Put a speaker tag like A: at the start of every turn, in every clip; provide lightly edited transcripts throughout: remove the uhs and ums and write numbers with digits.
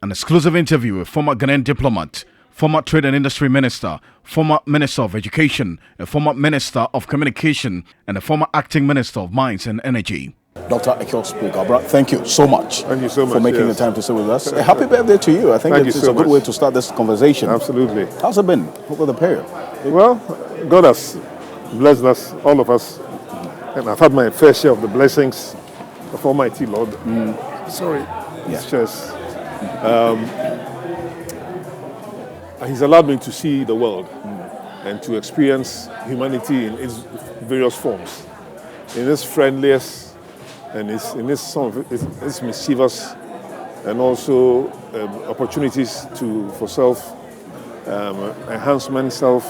A: An exclusive interview with former Ghanaian diplomat, former Trade and Industry Minister, former Minister of Education, a former Minister of Communication, and a former Acting Minister of Mines and Energy. Dr. Ekwow Spio-Garbrah, thank you so much.
B: Thank you so much
A: for making the time to sit with us. Happy birthday to you. I think it's a good way to start this conversation.
B: Absolutely.
A: How's it been over the period?
B: Well, God has blessed us, all of us, and I've had my fair share of the blessings of Almighty Lord. Sorry, it's just He's allowed me to see the world and to experience humanity in its various forms, in its friendliest and in its mischievous, and also opportunities for self enhancement, self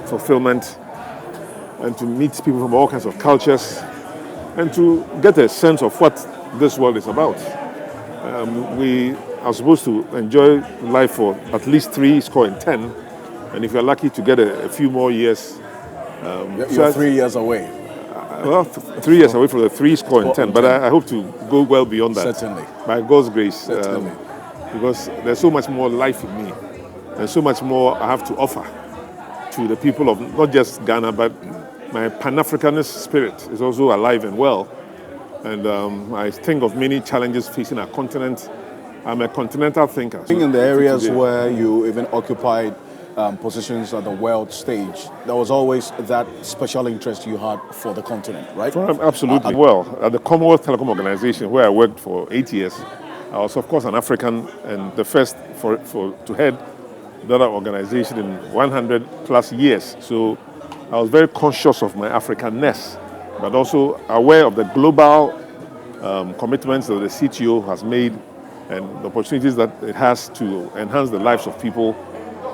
B: fulfillment, and to meet people from all kinds of cultures, and to get a sense of what this world is about. We are supposed to enjoy life for at least 10, and if you're lucky to get a few more years.
A: You're 3 years away.
B: Well, 3 years away from the 10, but I hope to go well beyond that.
A: Certainly.
B: By God's grace.
A: Certainly.
B: Because there's so much more life in me, and so much more I have to offer to the people of not just Ghana, but my Pan-Africanist spirit is also alive and well. And I think of many challenges facing our continent. I'm a continental thinker.
A: I think in the areas where you even occupied positions at the world stage, there was always that special interest you had for the continent, right?
B: Absolutely. Well, at the Commonwealth Telecom Organization, where I worked for 8 years, I was, of course, an African and the first to head that organization in 100 plus years. So I was very conscious of my Africanness, but also aware of the global commitments that the CTO has made and the opportunities that it has to enhance the lives of people,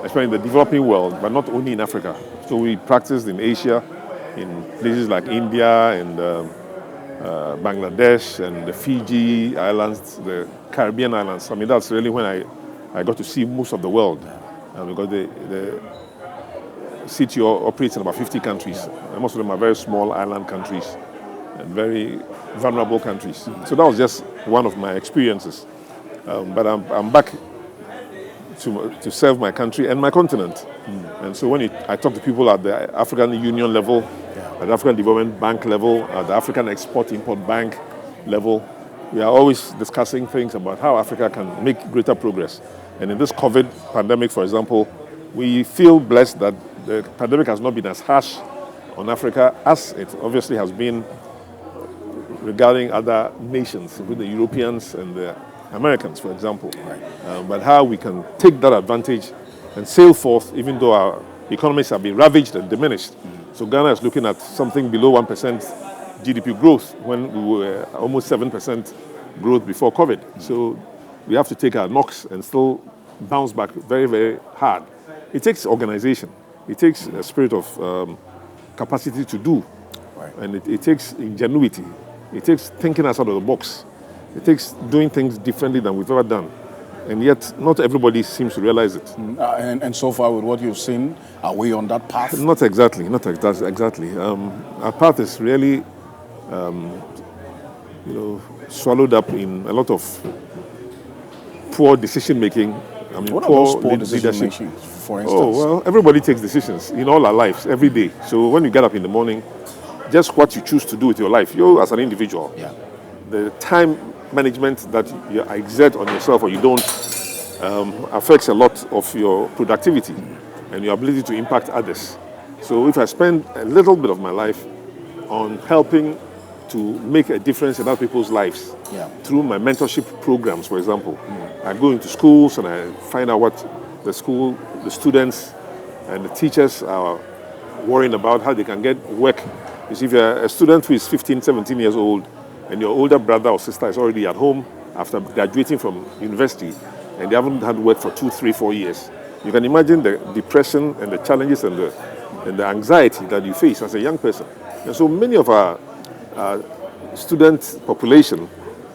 B: especially in the developing world, but not only in Africa. So we practiced in Asia, in places like India and Bangladesh and the Fiji Islands, the Caribbean islands. I mean, that's really when I got to see most of the world, because the CTO operates in about 50 countries. And most of them are very small island countries and very vulnerable countries. So that was just one of my experiences. But I'm back to serve my country and my continent. And so when I talk to people at the African Union level, at the African Development Bank level, at the African Export-Import Bank level, we are always discussing things about how Africa can make greater progress. And in this COVID pandemic, for example, we feel blessed that the pandemic has not been as harsh on Africa as it obviously has been regarding other nations, including the Europeans and the Americans, for example. But how we can take that advantage and sail forth, even though our economies have been ravaged and diminished. So Ghana is looking at something below 1% GDP growth when we were almost 7% growth before COVID. So we have to take our knocks and still bounce back very, very hard. It takes organization. It takes a spirit of capacity to do. And it takes ingenuity. It takes thinking outside of the box. It takes doing things differently than we've ever done. And yet, not everybody seems to realize it.
A: And so far, with what you've seen, are we on that path?
B: Not exactly. Our path is really, swallowed up in a lot of poor decision making. I mean,
A: what are those poor decision making, for instance?
B: Oh, well, everybody takes decisions in all our lives, every day. So when you get up in the morning, just what you choose to do with your life, you as an individual, the time management that you exert on yourself or you don't affects a lot of your productivity and your ability to impact others. So if I spend a little bit of my life on helping to make a difference in other people's lives through my mentorship programs, for example, I go into schools and I find out what the students and the teachers are worrying about, how they can get work. You see, if you're a student who is 15, 17 years old, and your older brother or sister is already at home after graduating from university, and they haven't had work for 2, 3, 4 years, you can imagine the depression and the challenges and the anxiety that you face as a young person. And so many of our student population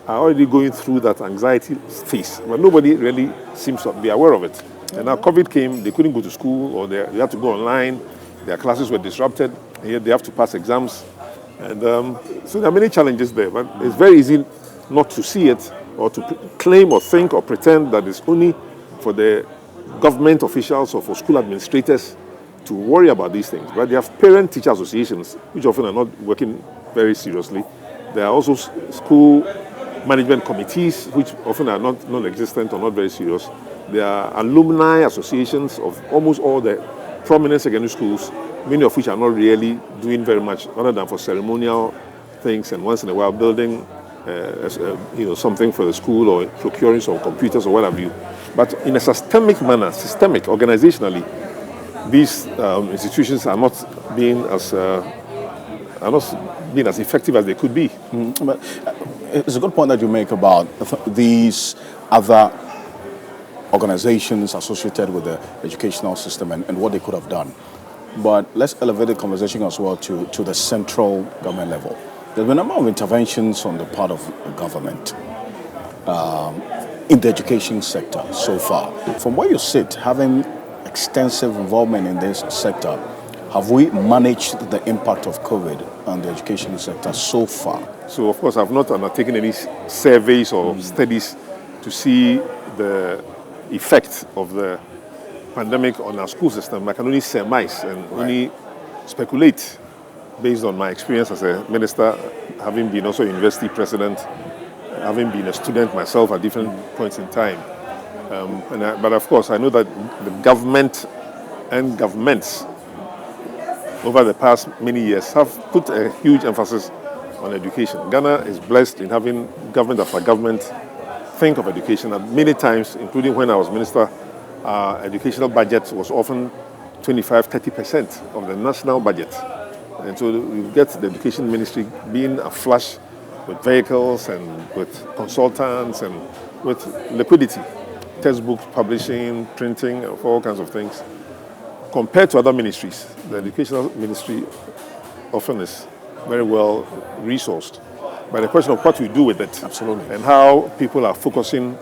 B: are already going through that anxiety phase, but nobody really seems to be aware of it. And now COVID came, they couldn't go to school, or they had to go online, their classes were disrupted, and yet they have to pass exams. And so there are many challenges there, but it's very easy not to see it or to claim or think or pretend that it's only for the government officials or for school administrators to worry about these things. But they have parent-teacher associations, which often are not working very seriously. There are also school management committees, which often are not non-existent or not very serious. There are alumni associations of almost all the prominent secondary schools, many of which are not really doing very much other than for ceremonial things and once in a while building something for the school or procuring some computers or what have you. But in a systemic manner, organizationally, these institutions are not being as effective as they could be.
C: But it's a good point that you make about these other organizations associated with the educational system and what they could have done. But let's elevate the conversation as well to the central government level. There's been a number of interventions on the part of the government in the education sector so far. From where you sit, having extensive involvement in this sector, have we managed the impact of COVID on the education sector so far?
B: So, of course, I've not undertaken any surveys or studies to see the effect of the pandemic on our school system. I can only surmise and only speculate based on my experience as a minister, having been also a university president, having been a student myself at different points in time. But of course, I know that the government and governments over the past many years have put a huge emphasis on education. Ghana is blessed in having government after government think of education. And many times, including when I was minister, our educational budget was often 25-30% of the national budget. And so you get the education ministry being aflush with vehicles and with consultants and with liquidity, textbooks, publishing, printing, all kinds of things. Compared to other ministries, the educational ministry often is very well resourced. But the question of what we do with it,
C: absolutely,
B: and how people are focusing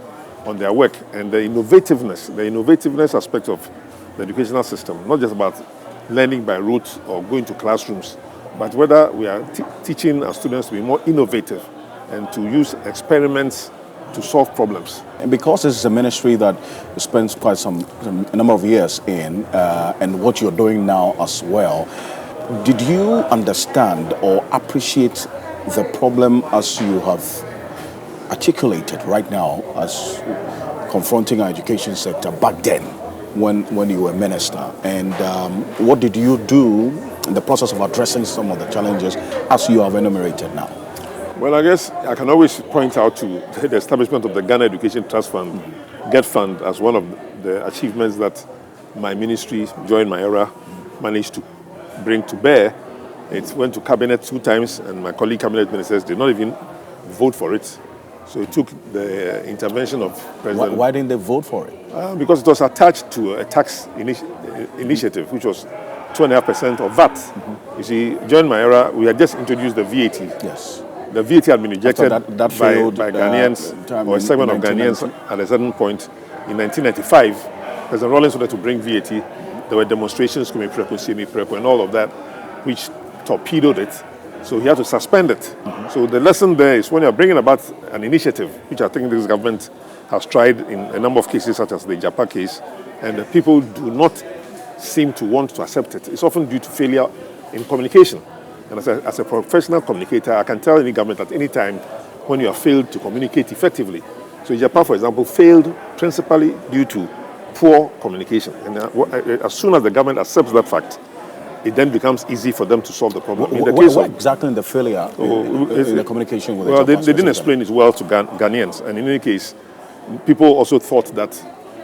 B: on their work and the innovativeness aspect of the educational system, not just about learning by rote or going to classrooms, but whether we are teaching our students to be more innovative and to use experiments to solve problems.
C: And because this is a ministry that spends quite a number of years in, and what you're doing now as well, did you understand or appreciate the problem as you have articulated right now as confronting our education sector back then when you were minister? And what did you do in the process of addressing some of the challenges as you have enumerated now?
B: Well, I guess I can always point out to the establishment of the Ghana Education Trust Fund, GET Fund, as one of the achievements that my ministry, during my era, managed to bring to bear. It went to cabinet 2 times, and my colleague cabinet ministers did not even vote for it. So it took the intervention of President.
C: Why didn't they vote for it?
B: Because it was attached to a tax initiative, which was 2.5% of VAT. You see, during my era, we had just introduced the VAT.
C: Yes.
B: The VAT had been rejected
C: that failed,
B: by Ghanaians, or a segment of Ghanaians at a certain point. In 1995, President Rawlings wanted to bring VAT. There were demonstrations, and all of that, which torpedoed it. So he had to suspend it. So the lesson there is when you're bringing about an initiative, which I think this government has tried in a number of cases, such as the Japa case, and the people do not seem to want to accept it. It's often due to failure in communication. And as a professional communicator, I can tell any government at any time when you have failed to communicate effectively. So Japan, for example, failed principally due to poor communication. And as soon as the government accepts that fact, it then becomes easy for them to solve the problem.
C: What exactly in the failure in the communication with the
B: Well, they didn't explain it well to Ghanaians. And in any case, people also thought that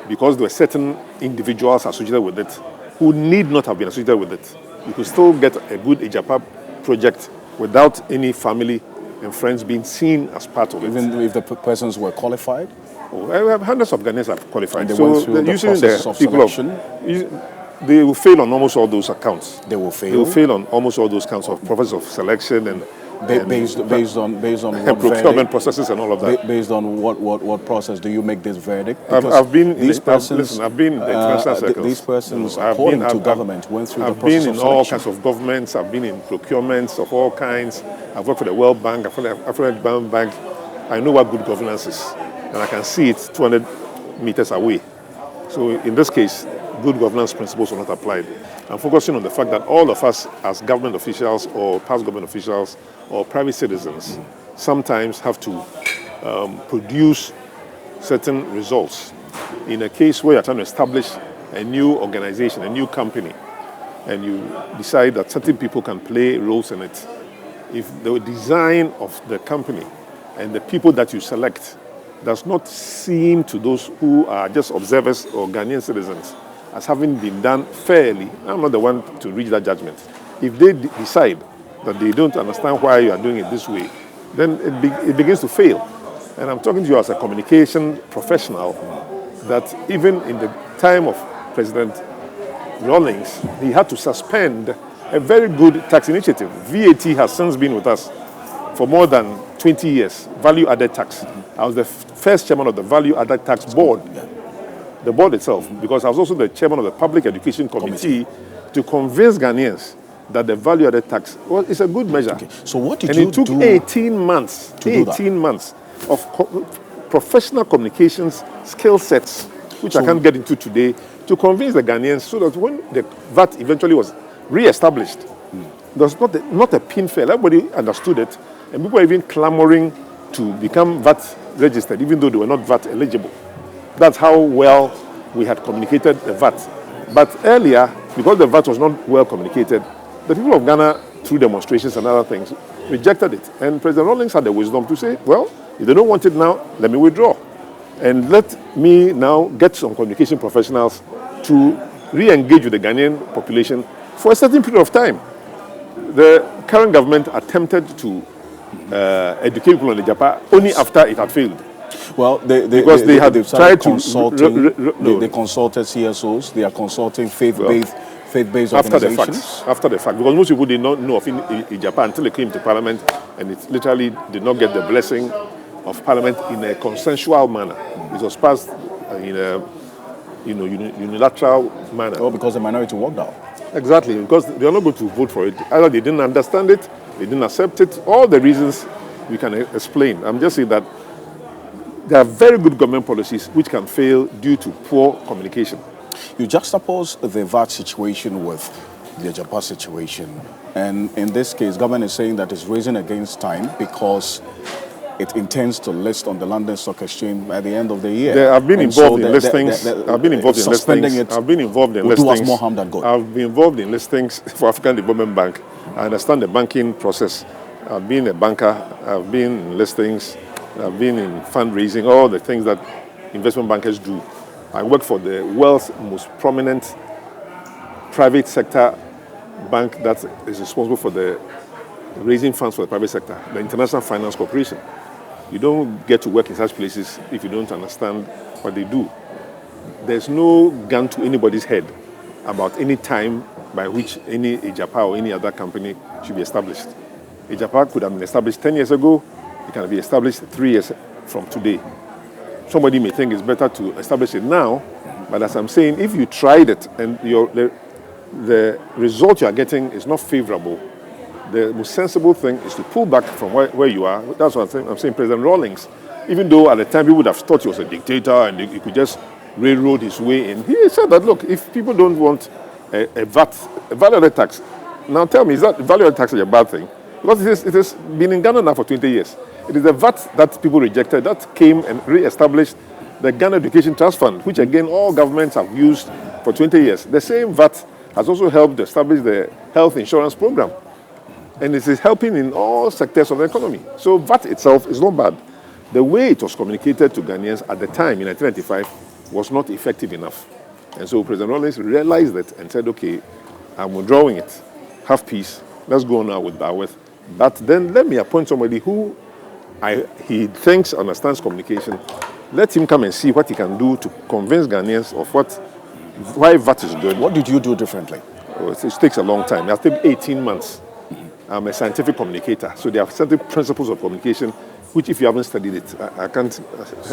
B: because there were certain individuals associated with it who need not have been associated with it, you could still get a good Ijapa project without any family and friends being seen as part of it.
C: Even if the persons were qualified?
B: Hundreds of Ghanaians are qualified.
C: And they went through the process of selection?
B: They will fail on almost all those accounts.
C: They will fail?
B: They will fail on almost all those counts of process of selection and
C: based on what
B: procurement processes and all of that.
C: Based on what process do you make this verdict?
B: I've been in the international circles.
C: These persons, according to government, went through the process of selection.
B: I've been in all kinds of governments. I've been in procurements of all kinds. I've worked for the World Bank, I've worked for the African Development Bank, I know what good governance is, and I can see it 200 meters away. So in this case, good governance principles are not applied. I'm focusing on the fact that all of us as government officials or past government officials or private citizens sometimes have to produce certain results. In a case where you're trying to establish a new organization, a new company, and you decide that certain people can play roles in it, if the design of the company and the people that you select does not seem to those who are just observers or Ghanaian citizens as having been done fairly, I'm not the one to reach that judgment. If they decide that they don't understand why you are doing it this way, then it begins to fail. And I'm talking to you as a communication professional that even in the time of President Rawlings, he had to suspend a very good tax initiative. VAT has since been with us for more than 20 years, value-added tax. I was the first chairman of the value-added tax board, the board itself, because I was also the chairman of the public education committee to convince Ghanaians that the value-added tax is a good measure.
C: Okay. So what did you do?
B: And it took 18 months, 18 months of professional communications skill sets, which I can't get into today, to convince the Ghanaians so that when the VAT eventually was re-established, there was not a pin fail. Everybody understood it, and people were even clamoring to become VAT registered, even though they were not VAT eligible. That's how well we had communicated the VAT. But earlier, because the VAT was not well communicated, the people of Ghana, through demonstrations and other things, rejected it. And President Rawlings had the wisdom to say, well, if they don't want it now, let me withdraw. And let me now get some communication professionals to re-engage with the Ghanaian population for a certain period of time. The current government attempted to educate people on the Japan only after it had failed.
C: Well, they had tried to they consulted CSOs. They are consulting faith-based organizations.
B: After the fact, because most people did not know of Japan until they came to Parliament, and it literally did not get the blessing of Parliament in a consensual manner. It was passed in a unilateral manner.
C: Oh, because the minority walked out.
B: Exactly, because they are not going to vote for it. Either they didn't understand it, they didn't accept it, all the reasons we can explain. I'm just saying that there are very good government policies which can fail due to poor communication.
C: You juxtapose the VAT situation with the Japan situation, and in this case, government is saying that it's racing against time because it intends to list on the London Stock Exchange by the end of the year.
B: I've been involved in listings. I've been involved in listings. I've been involved in listings.
C: Do us more harm than good.
B: I've been involved in listings for African Development Bank. I understand the banking process. I've been a banker. I've been in listings. I've been in fundraising, all the things that investment bankers do. I work for the world's most prominent private sector bank that is responsible for the raising funds for the private sector, the International Finance Corporation. You don't get to work in such places if you don't understand what they do. There's no gun to anybody's head about any time by which any Ejapa or any other company should be established. Ejapa could have been established 10 years ago. It can be established 3 years from today. Somebody may think it's better to establish it now, but as I'm saying, if you tried it and the result you are getting is not favorable, the most sensible thing is to pull back from where you are. That's what I'm saying. President Rawlings, even though at the time people would have thought he was a dictator and he could just railroad his way in, he said that, look, if people don't want a value-added tax, now tell me, is that value-added tax a bad thing? Because it has been in Ghana now for 20 years. It is the VAT that people rejected that came and re-established the Ghana Education Trust Fund, which again all governments have used for 20 years. The same VAT has also helped establish the health insurance program. And it is helping in all sectors of the economy. So VAT itself is not bad. The way it was communicated to Ghanaians at the time in 1995 was not effective enough. And so President Rawlings realized it and said, okay, I'm withdrawing it. Have peace. Let's go now with Baweth. But then let me appoint somebody who he thinks understands communication. Let him come and see what he can do to convince Ghanaians of why VAT is good.
C: What did you do differently?
B: Oh, it takes a long time. It takes 18 months. I'm a scientific communicator, so there are certain principles of communication which, if you haven't studied it, I can't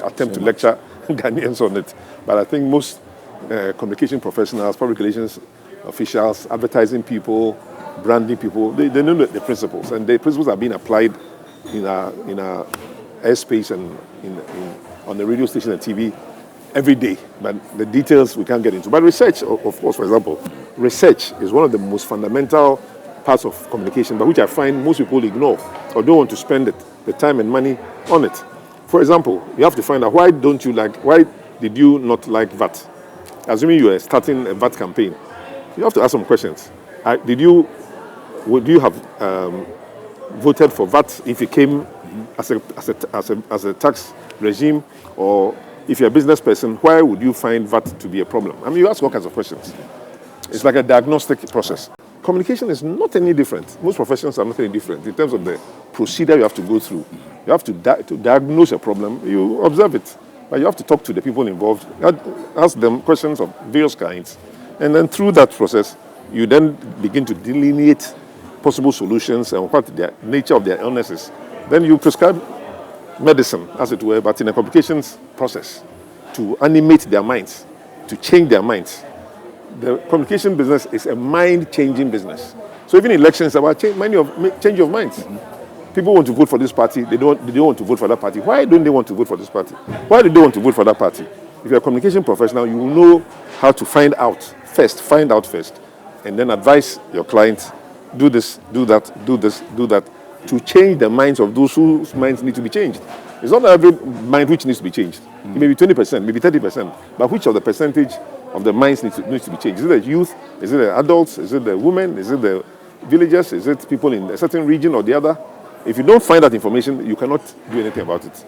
B: attempt to lecture Ghanaians on it. But I think most communication professionals, public relations officials, advertising people, branding people, they know the principles, and the principles are being applied in our airspace and on the radio station and TV every day, but the details we can't get into. But research, of course, for example, research is one of the most fundamental parts of communication, but which I find most people ignore or don't want to spend the time and money on it. For example, you have to find out why did you not like VAT? Assuming you are starting a VAT campaign, you have to ask some questions. Would you have voted for VAT if it came as a tax regime, or if you're a business person, why would you find VAT to be a problem? I mean, you ask all kinds of questions. It's like a diagnostic process. Communication is not any different. Most professions are not any different in terms of the procedure you have to go through. You have to diagnose a problem, you observe it, but you have to talk to the people involved, ask them questions of various kinds, and then through that process, you then begin to delineate possible solutions and what the nature of their illness is. Then you prescribe medicine, as it were, but in a communications process to animate their minds, to change their minds. The communication business is a mind-changing business. So even elections is about change of minds. People want to vote for this party, they don't want to vote for that party. Why don't they want to vote for this party? Why do they want to vote for that party? If you're a communication professional, you will know how to find out first, and then advise your clients, do this, do that, to change the minds of those whose minds need to be changed. It's not every mind which needs to be changed. It may be 20%, maybe 30%, but which of the percentage of the minds needs to be changed? Is it the youth? Is it the adults? Is it the women? Is it the villagers? Is it people in a certain region or the other? If you don't find that information, you cannot do anything about it.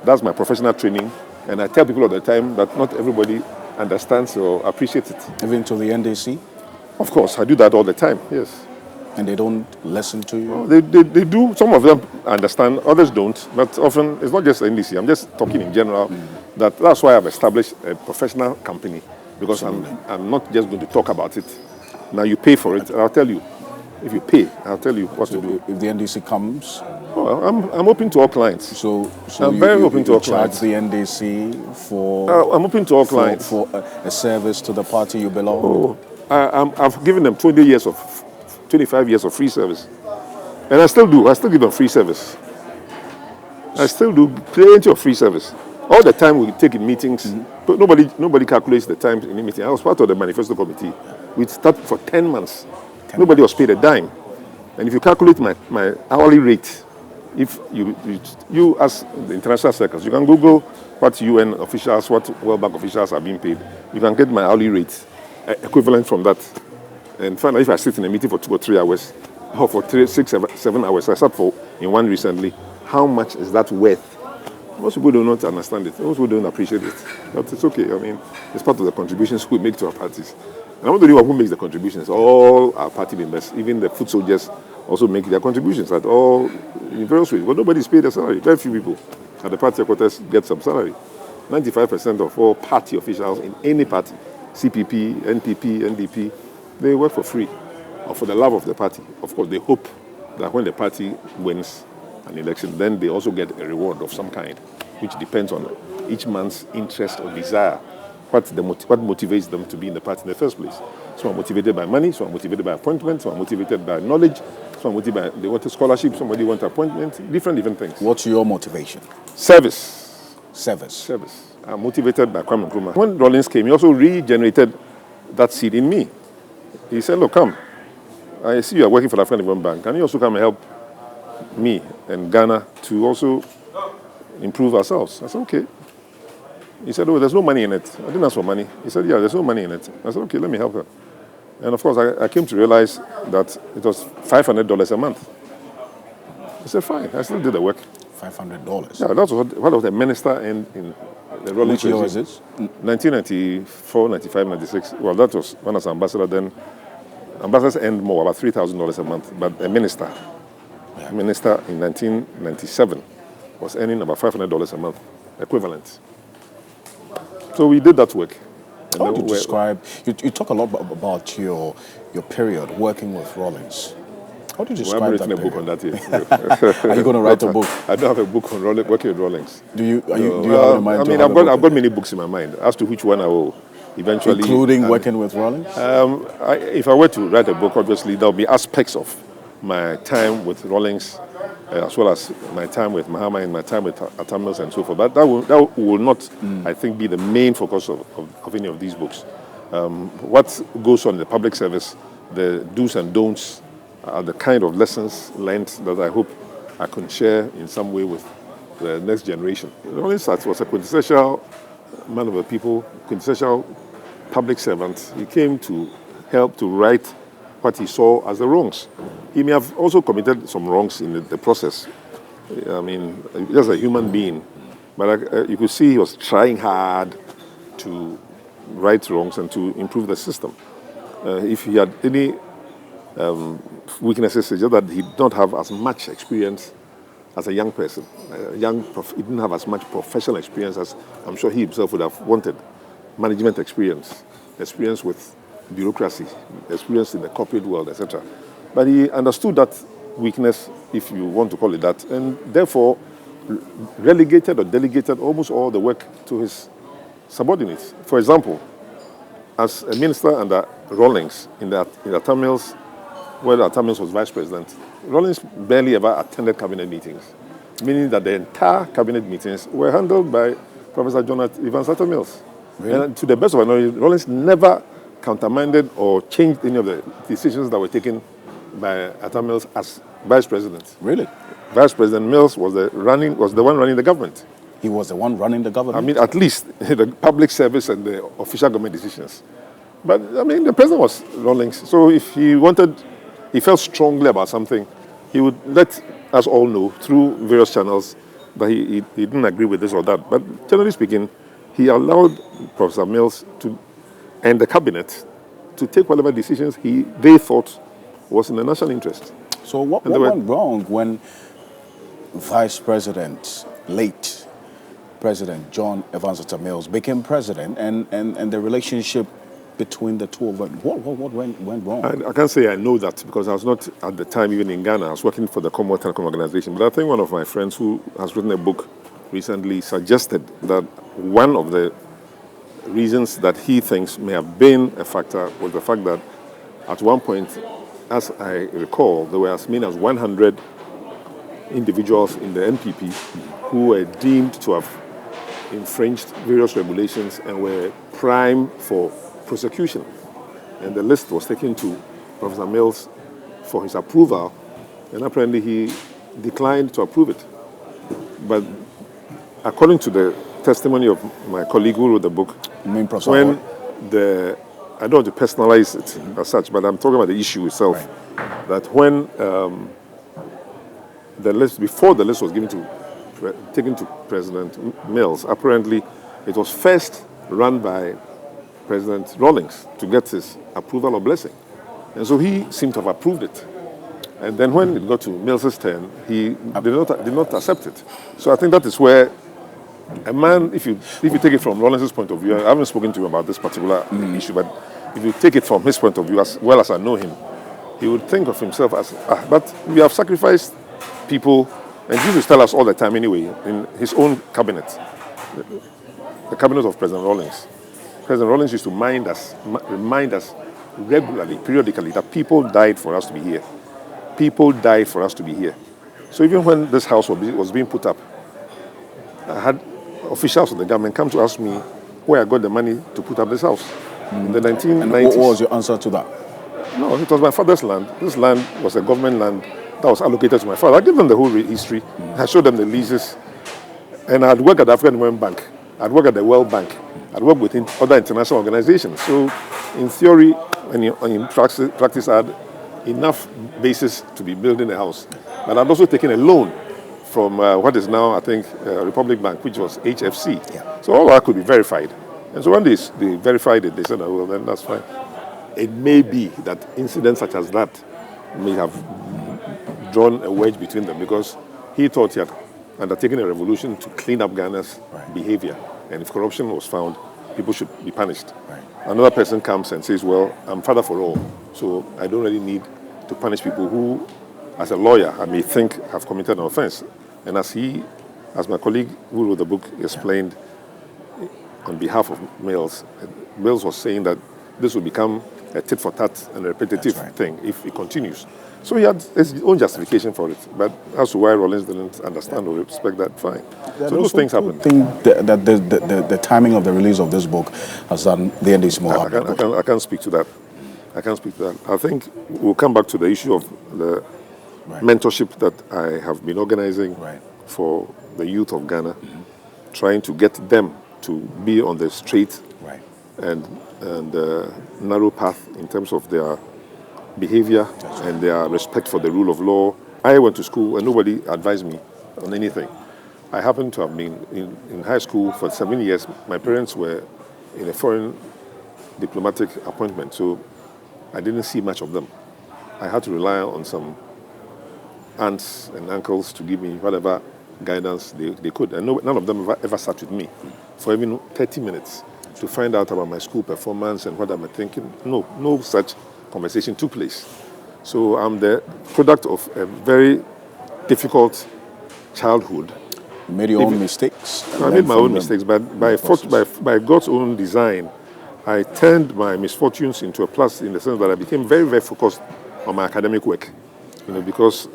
B: That's my professional training, and I tell people all the time that not everybody understands or appreciates it.
C: Even to the NDC?
B: Of course, I do that all the time, yes.
C: And they don't listen to you?
B: Well, they do. Some of them understand, others don't. But often, it's not just NDC. I'm just talking in general. That's why I've established a professional company, because I'm not just going to talk about it. Now you pay for it, and I'll tell you. If you pay, I'll tell you what to do.
C: If the NDC comes?
B: Well, I'm open to all clients.
C: So
B: I'm very open to all clients.
C: You charge the NDC for...
B: I'm open to all clients.
C: For a service to the party you belong?
B: I've given them 25 years of free service. And I still do. I still give them free service. I still do plenty of free service. All the time we take in meetings, but nobody calculates the time in the meeting. I was part of the manifesto committee. We started for 10 months. Nobody was paid a dime. And if you calculate my hourly rate, if you as the international circles, you can Google what UN officials, what World Bank officials are being paid. You can get my hourly rate equivalent from that. And find out if I sit in a meeting for 2 or 3 hours, or for 6, 7 hours, I sat in one recently, how much is that worth? Most people do not understand it. Most people don't appreciate it. But it's okay. I mean, it's part of the contributions we make to our parties. And I'm not the only one who makes the contributions. All our party members, even the foot soldiers, also make their contributions at all in various ways. But nobody's paid a salary. Very few people at the party headquarters get some salary. 95% of all party officials in any party, CPP, NPP, NDP, they work for free or for the love of the party. Of course, they hope that when the party wins an election, then they also get a reward of some kind, which depends on each man's interest or desire. What motivates them to be in the party in the first place. Some are motivated by money, some are motivated by appointment, some are motivated by knowledge, some are motivated by, they want a scholarship, somebody wants appointment, different things.
C: What's your motivation?
B: Service. I'm motivated by Kwame Nkrumah. When Rawlings came, he also regenerated that seed in me. He said, look, come. I see you are working for the African Development Bank. Can you also come and help me and Ghana to also improve ourselves? I said, okay. He said, oh, there's no money in it. I didn't ask for money. He said, yeah, there's no money in it. I said, okay, let me help her. And of course, I came to realize that it was $500 a month. I said, fine. I still did the work.
C: $500?
B: Yeah, that's what was the minister in the Rawlings.
C: Which year was this?
B: 1994, 95, 96. Well, that was when I was ambassador then. Ambassadors earned more, about $3,000 a month. But a minister in 1997 was earning about $500 a month, equivalent. So we did that work.
C: How would you describe, you talk a lot about your period working with Rawlings. How do you describe that?
B: I'm writing a book on that here.
C: Are you going to write a book?
B: I don't have a book on working with Rawlings.
C: Do you have in mind?
B: I mean, I've got many books in my mind as to which one I will eventually...
C: Including working with Rawlings?
B: If I were to write a book, obviously, there will be aspects of my time with Rawlings as well as my time with Mahama and my time with Atamils and so forth. But that will not, I think, be the main focus of any of these books. What goes on in the public service, the do's and don'ts, are the kind of lessons learned that I hope I can share in some way with the next generation. Rawlings was a quintessential man of the people, quintessential public servant. He came to help to right what he saw as the wrongs. He may have also committed some wrongs in the process. I mean, just a human being. But you could see he was trying hard to right wrongs and to improve the system. If he had any weaknesses, it's just that he did not have as much experience as a young person. He didn't have as much professional experience as I'm sure he himself would have wanted. Management experience with bureaucracy, experience in the corporate world, etc. But he understood that weakness, if you want to call it that, and therefore relegated or delegated almost all the work to his subordinates. For example, as a minister under Rawlings in the Tamils, where the Tamils was vice president, Rawlings barely ever attended cabinet meetings, meaning that the entire cabinet meetings were handled by Professor Jonathan Evans Tamils. Really? And to the best of my knowledge, Rawlings never countermanded or changed any of the decisions that were taken by Atamils as vice president.
C: Really?
B: Vice President Mills was the one running the government.
C: He was the one running the government?
B: I mean, at least the public service and the official government decisions. But, I mean, the president was Rawlings. So if he felt strongly about something, he would let us all know through various channels that he didn't agree with this or that. But generally speaking, he allowed Professor Mills and the cabinet to take whatever decisions they thought was in the national interest.
C: So what went wrong when late President John Evans Atta Mills became president and the relationship between the two of them, what went wrong?
B: I can't say I know that because I was not at the time even in Ghana. I was working for the Commonwealth Telecom organization. But I think one of my friends who has written a book recently suggested that one of the reasons that he thinks may have been a factor was the fact that at one point, as I recall, there were as many as 100 individuals in the NPP who were deemed to have infringed various regulations and were prime for prosecution. And the list was taken to Professor Mills for his approval, and apparently he declined to approve it. But according to the testimony of my colleague who wrote the book, when I don't want to personalize it as such, but I'm talking about the issue itself, right. That when before the list was taken to President Mills, apparently it was first run by President Rawlings to get his approval or blessing. And so he seemed to have approved it. And then when it got to Mills's turn, he did not accept it. So I think that is where a man, if you take it from Rawlings's point of view, I haven't spoken to him about this particular issue, but if you take it from his point of view, as well as I know him, he would think of himself as, but we have sacrificed people, and he used to tell us all the time anyway, in his own cabinet, the cabinet of President Rawlings. President Rawlings used to remind us regularly, periodically, that people died for us to be here. People died for us to be here. So even when this house was being put up, I had officials of the government come to ask me where I got the money to put up this house. In the 1990s.
C: And what was your answer to that?
B: No, it was my father's land. This land was a government land that was allocated to my father. I gave them the whole history. I showed them the leases. And I'd worked at the African Development Bank. I'd worked at the World Bank. I'd worked with other international organizations. So in theory and in practice, I had enough basis to be building a house. But I'd also taken a loan from what is now, I think, Republic Bank, which was HFC.
C: Yeah. So
B: all that could be verified. And so when they verified it, they said, oh, well, then that's fine. It may be that incidents such as that may have drawn a wedge between them because he thought he had undertaken a revolution to clean up Ghana's behavior. And if corruption was found, people should be punished. Right. Another person comes and says, well, I'm father for all, so I don't really need to punish people who, as a lawyer, I may think have committed an offense. And as my colleague who wrote the book explained, on behalf of Mills was saying that this would become a tit-for-tat and a repetitive thing if it continues. So he had his own justification for it. But as to why Rawlings didn't understand or respect that, fine. So those things happen.
C: I think that the timing of the release of this book has done the NDC more.
B: I can't speak to that. I can't speak to that. I think we'll come back to the issue of the mentorship that I have been organizing for the youth of Ghana, trying to get them to be on the straight and narrow path in terms of their behavior and their respect for the rule of law. I went to school and nobody advised me on anything. I happened to have been in high school for 7 years. My parents were in a foreign diplomatic appointment, so I didn't see much of them. I had to rely on some aunts and uncles to give me whatever guidance they could. And none of them ever sat with me for even 30 minutes to find out about my school performance and what I'm thinking. No such conversation took place. So I'm the product of a very difficult childhood.
C: You made your own mistakes?
B: I made my own mistakes, but by God's own design, I turned my misfortunes into a plus in the sense that I became very, very focused on my academic work. Because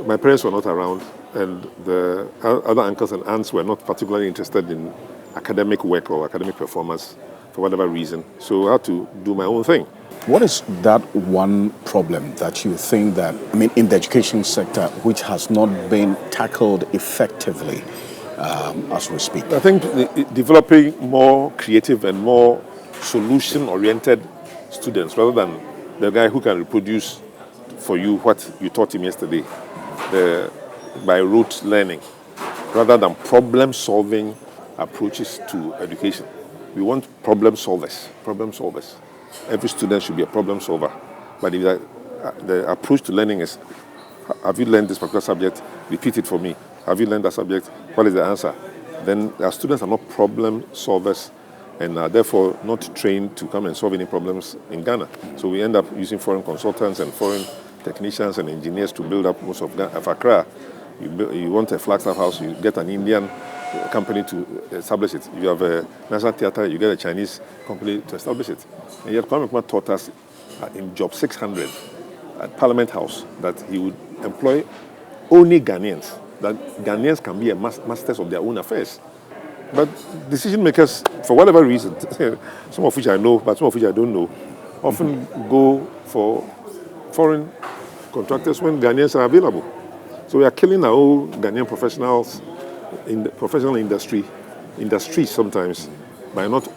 B: my parents were not around and the other uncles and aunts were not particularly interested in academic work or academic performance for whatever reason. So I had to do my own thing.
C: What is that one problem that you think that, in the education sector, which has not been tackled effectively as we speak?
B: I think developing more creative and more solution-oriented students rather than the guy who can reproduce for you what you taught him yesterday by rote learning, rather than problem-solving approaches to education. We want problem solvers. Every student should be a problem solver. But if the approach to learning is, have you learned this particular subject? Repeat it for me. Have you learned that subject? What is the answer? Then our students are not problem solvers and are therefore not trained to come and solve any problems in Ghana. So we end up using foreign consultants and foreign technicians and engineers to build up most of Accra. You want a Flagstaff house, you get an Indian company to establish it. If you have a national theatre, you get a Chinese company to establish it. And yet Kwame Nkrumah taught us in Job 600 at Parliament House that he would employ only Ghanaians, that Ghanaians can be masters of their own affairs. But decision makers, for whatever reason, some of which I know, but some of which I don't know, often go for foreign contractors when Ghanaians are available. So we are killing our own Ghanaian professionals in the professional industries sometimes, by not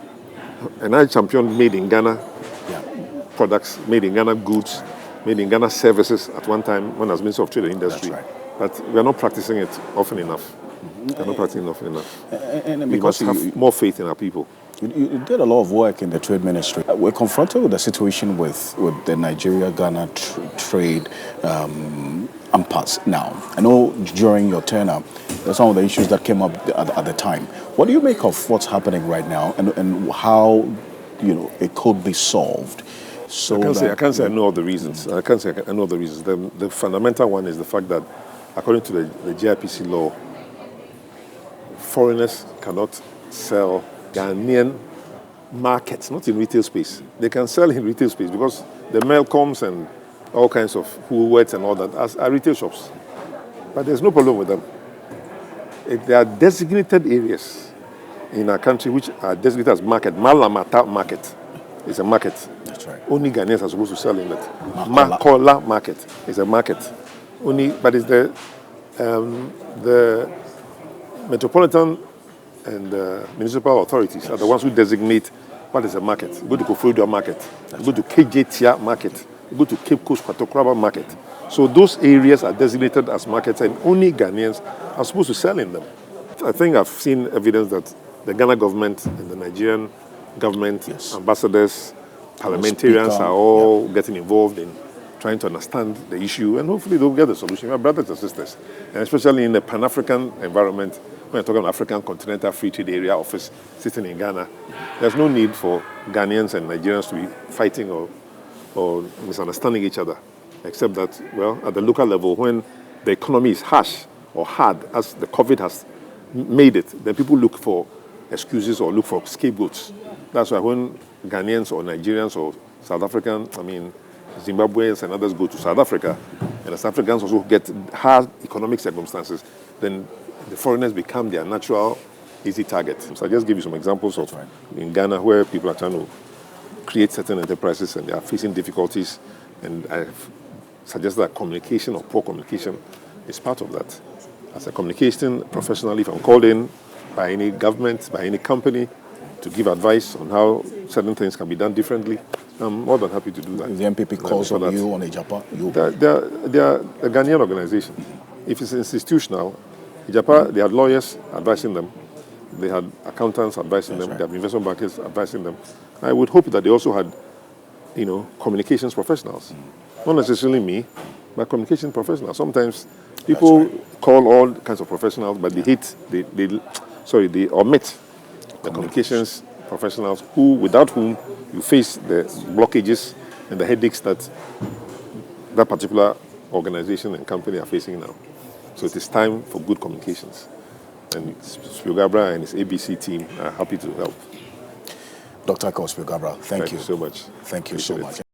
B: an eye champion made in Ghana products, made in Ghana goods, made in Ghana services at one time when as Minister of Trade and Industry. But we are not practicing it often enough. We are not practicing it often enough.
C: And
B: we must have more faith in our people.
C: You did a lot of work in the trade ministry. We're confronted with the situation with the Nigeria-Ghana trade impasse now. I know during your tenure, there's some of the issues that came up at the time. What do you make of what's happening right now and how it could be solved? So
B: I can't say I know all the reasons. I can't say I know the reasons. The fundamental one is the fact that according to the GIPC law, foreigners cannot sell Ghanaian markets, not in retail space. They can sell in retail space because the Telkoms and all kinds of Woolworths and all that are retail shops. But there's no problem with them. There are designated areas in our country which are designated as market. Malamata market is a market.
C: That's right.
B: Only Ghanaians are supposed to sell in that. Makola market is a market. But it's the metropolitan and municipal authorities are the ones who designate what is a market. You go to Kofodua market, you go to KJTIA market, you go to Cape Coast Patokraba market. So those areas are designated as markets and only Ghanaians are supposed to sell in them. I think I've seen evidence that the Ghana government and the Nigerian government, ambassadors, parliamentarians are all getting involved in trying to understand the issue, and hopefully they'll get the solution. We are brothers and sisters, and especially in the Pan-African environment, when you're talking about African Continental Free Trade Area office sitting in Ghana, there's no need for Ghanaians and Nigerians to be fighting or misunderstanding each other, except that, well, at the local level, when the economy is harsh or hard, as the COVID has made it, then people look for excuses or look for scapegoats. That's why when Ghanaians or Nigerians or South African, Zimbabweans and others go to South Africa, and the South Africans also get hard economic circumstances, then the foreigners become their natural easy target. So I just give you some examples of in Ghana where people are trying to create certain enterprises and they are facing difficulties, and I've suggested that communication or poor communication is part of that. As a communication professional, if I'm called in by any government, by any company to give advice on how certain things can be done differently, I'm more than happy to do that.
C: If the MPP calls on you on Ijapa,
B: they are a Ghanaian organization. If it's institutional, Ijapa, they had lawyers advising them, they had accountants advising them, they had investment bankers advising them. I would hope that they also had, communications professionals. Not necessarily me, but communication professionals. Sometimes people call all kinds of professionals, but they omit the communications professionals without whom you face the blockages and the headaches that that particular organization and company are facing now. So it is time for good communications. And Spio-Garbrah and his ABC team are happy to help.
C: Dr. Ekwow Spio-Garbrah, thank you
B: so much.
C: Thank you so much.